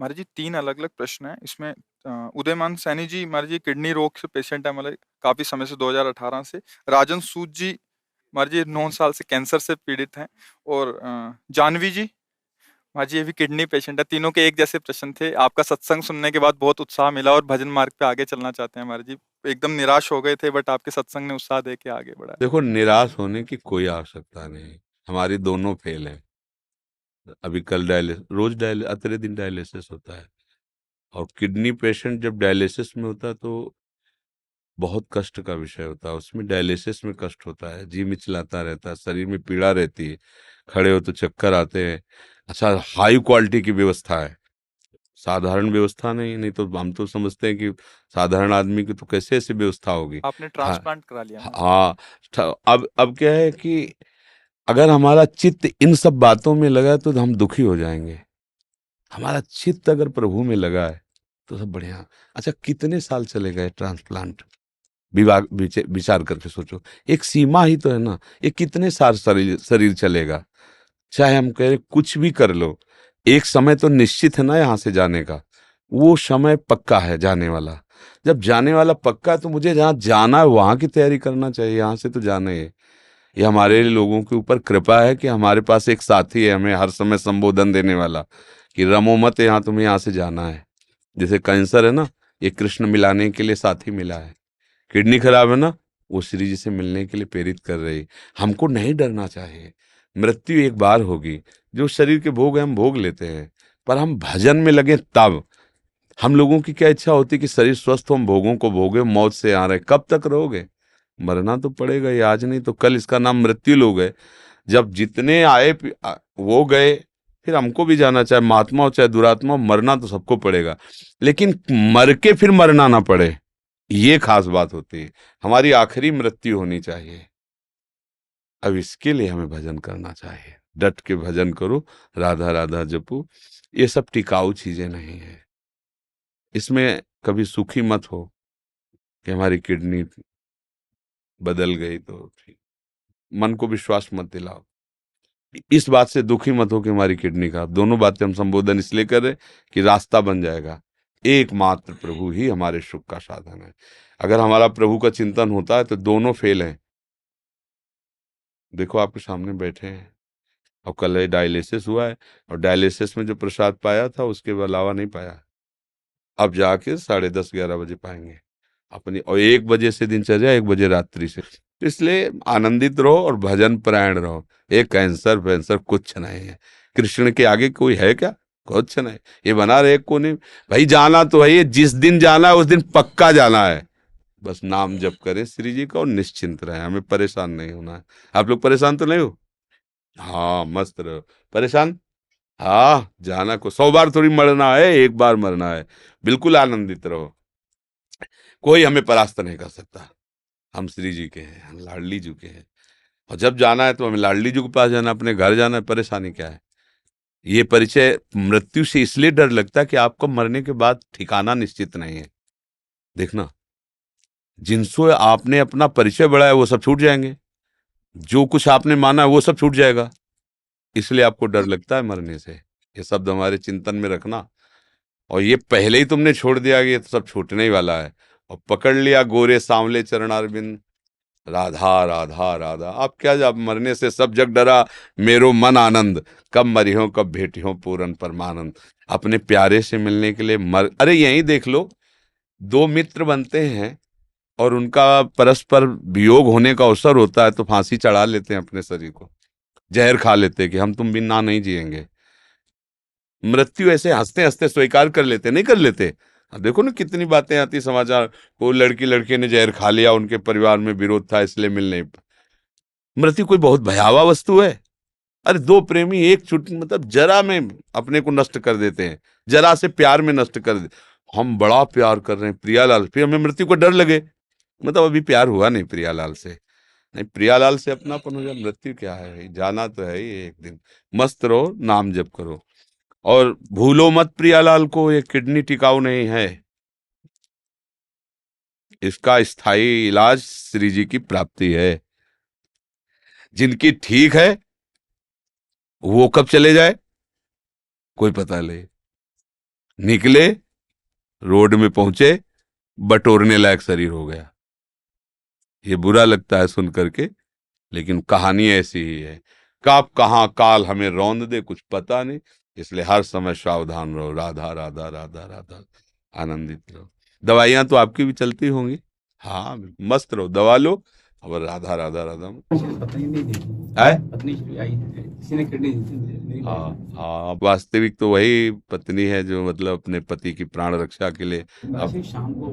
महाराज जी 3 अलग-अलग प्रश्न हैं। इसमें उदयमान सैनी जी महाराज जी किडनी रोग से पेशेंट है, मतलब काफ़ी समय से 2018 से। राजन सूद जी महाराज जी 9 साल से कैंसर से पीड़ित हैं। और जानवी जी महाराज जी ये भी किडनी पेशेंट है। तीनों के एक जैसे प्रश्न थे। आपका सत्संग सुनने के बाद बहुत उत्साह मिला और भजन मार्ग पे आगे चलना चाहते हैं महाराज जी। एकदम निराश हो गए थे, बट आपके सत्संग ने उत्साह देके आगे बढ़ाया। देखो, निराश होने की कोई आवश्यकता नहीं। हमारी दोनों फेल हैं। अभी कल रोज अतरे दिन डायलिसिस होता है। और किडनी पेशेंट जब डायलिसिस में होता है तो बहुत कष्ट का विषय होता है। उसमें डायलिसिस में कष्ट होता है, जी मिचलाता रहता है, शरीर में पीड़ा रहती है, खड़े हो तो चक्कर आते हैं। अच्छा, हाई क्वालिटी की व्यवस्था है, साधारण व्यवस्था नहीं। नहीं तो हम तो समझते हैं कि साधारण आदमी की तो कैसे ऐसी व्यवस्था होगी। आपने हाँ। ट्रांसप्लांट करा लिया महाराज जी। हाँ। अब क्या है कि अगर हमारा चित्त इन सब बातों में लगा तो हम दुखी हो जाएंगे। हमारा चित्त अगर प्रभु में लगा है तो सब बढ़िया। अच्छा, कितने साल चले गए ट्रांसप्लांट? विचार करके सोचो। एक सीमा ही तो है ना। ये कितने साल शरीर शरीर चलेगा? चाहे हम कह रहे कुछ भी कर लो, एक समय तो निश्चित है ना यहाँ से जाने का। वो समय पक्का है जाने वाला। जब जाने वाला पक्का है तो मुझे जहाँ जाना है वहां की तैयारी करना चाहिए। यहाँ से तो जाना ही है। ये हमारे लोगों के ऊपर कृपा है कि हमारे पास एक साथी है हमें हर समय संबोधन देने वाला कि रमो मत, यहाँ तुम्हें यहाँ से जाना है। जैसे कैंसर है ना, ये कृष्ण मिलाने के लिए साथी मिला है। किडनी खराब है ना, वो श्री जी से मिलने के लिए प्रेरित कर रही। हमको नहीं डरना चाहिए। मृत्यु एक बार होगी। जो शरीर के भोग है हम भोग लेते हैं, पर हम भजन में लगे तब। हम लोगों की क्या इच्छा होती है कि शरीर स्वस्थ हो, हम भोगों को भोगे, मौत से आ रहे। कब तक रहोगे? मरना तो पड़ेगा ही, आज नहीं तो कल। इसका नाम मृत्यु लोग है। जब जितने वो गए, फिर हमको भी जाना, चाहे महात्मा हो चाहे दुरात्मा हो, मरना तो सबको पड़ेगा। लेकिन मर के फिर मरना ना पड़े, ये खास बात होती है। हमारी आखिरी मृत्यु होनी चाहिए। अब इसके लिए हमें भजन करना चाहिए। डट के भजन करो, राधा राधा जपो। ये सब टिकाऊ चीजें नहीं है। इसमें कभी सुखी मत हो कि हमारी किडनी बदल गई तो ठीक। मन को विश्वास मत दिलाओ। इस बात से दुखी मत हो कि हमारी किडनी का। दोनों बातें हम संबोधन इसलिए कर रहे कि रास्ता बन जाएगा। एकमात्र प्रभु ही हमारे सुख का साधन है। अगर हमारा प्रभु का चिंतन होता है तो दोनों फेल हैं। देखो, आपके सामने बैठे हैं। और कल डायलिसिस हुआ है, और डायलिसिस में जो प्रसाद पाया था उसके अलावा नहीं पाया। अब जाके 10:30-11 बजे पाएंगे अपनी। और 1 बजे से दिनचर्या, 1 बजे रात्रि से। तो इसलिए आनंदित रहो और भजन परायण रहो। ये कैंसर वैंसर कुछ नहीं है। कृष्ण के आगे कोई है क्या? कुछ नहीं। ये बना रहे को नहीं। भाई जाना तो है, ये जिस दिन जाना है उस दिन पक्का जाना है। बस नाम जप करें श्री जी का और निश्चिंत रहे। हमें परेशान नहीं होना है। आप लोग परेशान तो नहीं हो? हाँ, मस्त रहो। परेशान? हाँ, जाना को 100 बार थोड़ी मरना है, एक बार मरना है। बिल्कुल आनंदित रहो। कोई हमें परास्त नहीं कर सकता। हम श्री जी के हैं, हम लाडली जी के हैं। और जब जाना है तो हमें लाडली जी के पास जाना, अपने घर जाना है। परेशानी क्या है? ये परिचय मृत्यु से इसलिए डर लगता है कि आपको मरने के बाद ठिकाना निश्चित नहीं है। देखना, जिनसे आपने अपना परिचय बढ़ाया वो सब छूट जाएंगे। जो कुछ आपने माना है वो सब छूट जाएगा। इसलिए आपको डर लगता है मरने से। ये शब्द हमारे चिंतन में रखना। और ये पहले ही तुमने छोड़ दिया कि ये तो सब छूटने ही वाला है, और पकड़ लिया गोरे सांवले चरणारविंद, राधा राधा राधा। अब क्या, जब मरने से सब जग डरा, मेरो मन आनंद, कब मरियो कब भेटियो पूरन परमानंद। अपने प्यारे से मिलने के लिए अरे यहीं देख लो, दो मित्र बनते हैं और उनका परस्पर वियोग होने का अवसर होता है तो फांसी चढ़ा लेते हैं अपने शरीर को, जहर खा लेते हैं कि हम तुम बिना नहीं जिएंगे। मृत्यु ऐसे हंसते हंसते स्वीकार कर लेते, नहीं कर लेते? अब देखो ना कितनी बातें आती समाचार। वो लड़के ने जहर खा लिया, उनके परिवार में विरोध था इसलिए मिल नहीं। मृत्यु कोई बहुत भयावह वस्तु है? अरे दो प्रेमी एक मतलब जरा में अपने को नष्ट कर देते हैं, जरा से प्यार में नष्ट कर दे। हम बड़ा प्यार कर रहे हैं प्रियालाल, फिर हमें मृत्यु को डर लगे। मतलब अभी प्यार हुआ नहीं प्रियालाल से। नहीं, प्रियालाल से अपनापन हो जाए। मृत्यु क्या है भाई, जाना तो है ही एक दिन। मस्त रहो, नाम जप करो, और भूलो मत प्रियालाल को। ये किडनी टिकाऊ नहीं है। इसका स्थायी इलाज श्री जी की प्राप्ति है। जिनकी ठीक है वो कब चले जाए कोई पता नहीं। निकले, रोड में पहुंचे, बटोरने लायक शरीर हो गया। ये बुरा लगता है सुन करके, लेकिन कहानी ऐसी ही है। कब कहाँ काल हमें रौंद दे कुछ पता नहीं, इसलिए हर समय सावधान रहो। राधा राधा राधा राधा, आनंदित रहो। दवाइयां तो आपकी भी चलती होंगी। हाँ, मस्त रहो, दवा लो और राधा राधा राधा। पत्नी नहीं दी, है पत्नी की आई है, किसी ने किडनी दी थी मुझे, नहीं हाँ दी। हाँ, वास्तविक तो वही पत्नी है जो मतलब अपने पति की प्राण रक्षा के लिए। मैं अब ऐसे ही शाम को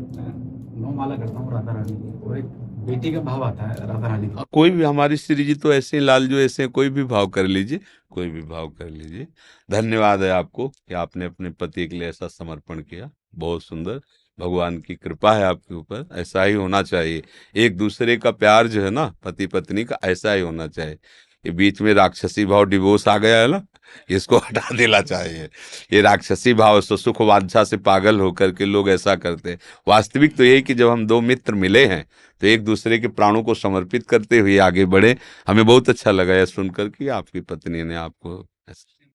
नौ माला करता हूँ राधा रानी की, और एक बेटी का भाव आता है राधा रानी का। कोई भी, हमारी श्री जी तो ऐसे ही लाल जो ऐसे हैं, कोई भी भाव कर लीजिए, कोई भी भाव कर लीजिए। धन्यवाद है आपको कि आपने अपने पति के लिए ऐसा समर्पण किया, बहुत सुंदर। भगवान की कृपा है आपके ऊपर, ऐसा ही होना चाहिए। एक दूसरे का प्यार जो है ना, पति पत्नी का, ऐसा ही होना चाहिए। ये बीच में राक्षसी भाव डिवोर्स आ गया है ना, इसको हटा देना चाहिए। ये राक्षसी भाव से, सुख वांछा से पागल होकर के लोग ऐसा करते हैं। वास्तविक तो यही कि जब हम दो मित्र मिले हैं तो एक दूसरे के प्राणों को समर्पित करते हुए आगे बढ़े। हमें बहुत अच्छा लगा यह सुनकर कि आपकी पत्नी ने आपको